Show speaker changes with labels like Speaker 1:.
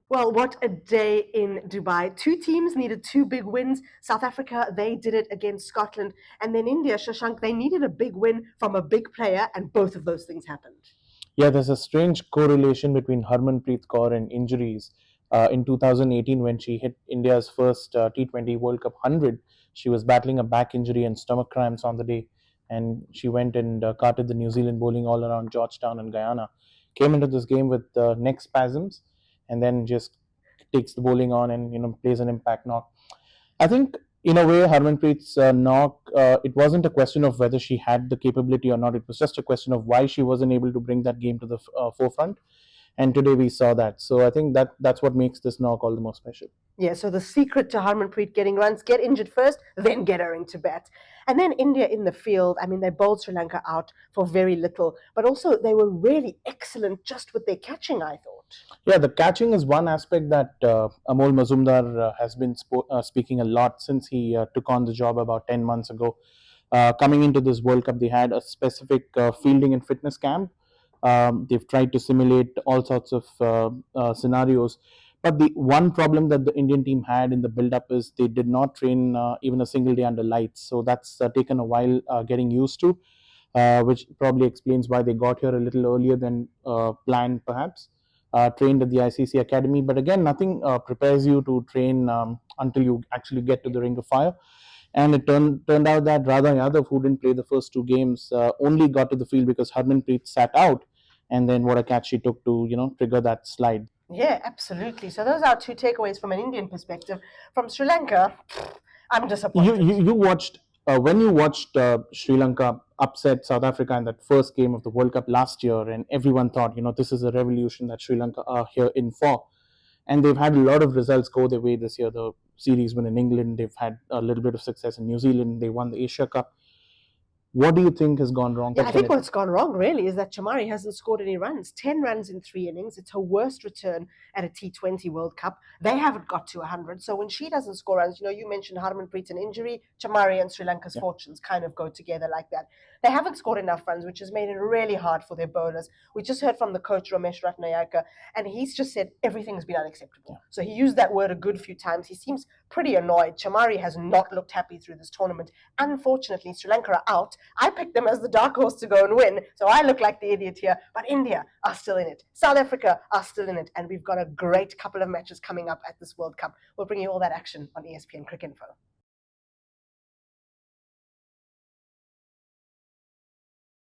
Speaker 1: Well, what a day in Dubai. Two teams needed two big wins. South Africa, they did it against Scotland. And then India, Shashank, they needed a big win from a big player, and both of those things happened.
Speaker 2: Yeah, there's a strange correlation between Harmanpreet Kaur and injuries. In 2018, when she hit India's first T20 World Cup 100, she was battling a back injury and stomach cramps on the day. And she went and carted the New Zealand bowling all around Georgetown and Guyana. Came into this game with neck spasms and then just takes the bowling on and plays an impact knock. I think in a way, Harmanpreet's knock, it wasn't a question of whether she had the capability or not. It was just a question of why she wasn't able to bring that game to the forefront. And today we saw that. So I think that's what makes this knock all the more special.
Speaker 1: Yeah, so the secret to Harmanpreet getting runs, get injured first, then get her into bat. And then India in the field, I mean, they bowled Sri Lanka out for very little, but also they were really excellent just with their catching, I thought.
Speaker 2: Yeah, the catching is one aspect that Amol Mazumdar has been speaking a lot since he took on the job about 10 months ago. Coming into this World Cup, they had a specific fielding and fitness camp. They've tried to simulate all sorts of scenarios. But the one problem that the Indian team had in the build-up is they did not train even a single day under lights. So that's taken a while getting used to, which probably explains why they got here a little earlier than planned, perhaps. Trained at the ICC Academy. But again, nothing prepares you to train until you actually get to the ring of fire. And it turned out that Radha Yadav, who didn't play the first two games, only got to the field because Harmanpreet sat out. And then what a catch she took to, trigger that slide.
Speaker 1: Yeah, absolutely. So those are two takeaways from an Indian perspective. From Sri Lanka, I'm disappointed.
Speaker 2: You watched, when you watched Sri Lanka upset South Africa in that first game of the World Cup last year, and everyone thought, this is a revolution that Sri Lanka are here in for. And they've had a lot of results go their way this year. The series win in England, they've had a little bit of success in New Zealand, they won the Asia Cup. What do you think has gone wrong?
Speaker 1: Yeah, I think what's gone wrong really is that Chamari hasn't scored any runs. 10 runs in 3 innings. It's her worst return at a T20 World Cup. They haven't got to 100. So when she doesn't score runs, you mentioned Harmanpreet an injury, Chamari and Sri Lanka's fortunes kind of go together like that. They haven't scored enough runs, which has made it really hard for their bowlers. We just heard from the coach, Ramesh Ratnayaka, and he's just said everything's been unacceptable. Yeah. So he used that word a good few times. He seems pretty annoyed. Chamari has not looked happy through this tournament. Unfortunately, Sri Lanka are out. I picked them as the dark horse to go and win, so I look like the idiot here. But India are still in it. South Africa are still in it. And we've got a great couple of matches coming up at this World Cup. We'll bring you all that action on ESPN Cricinfo.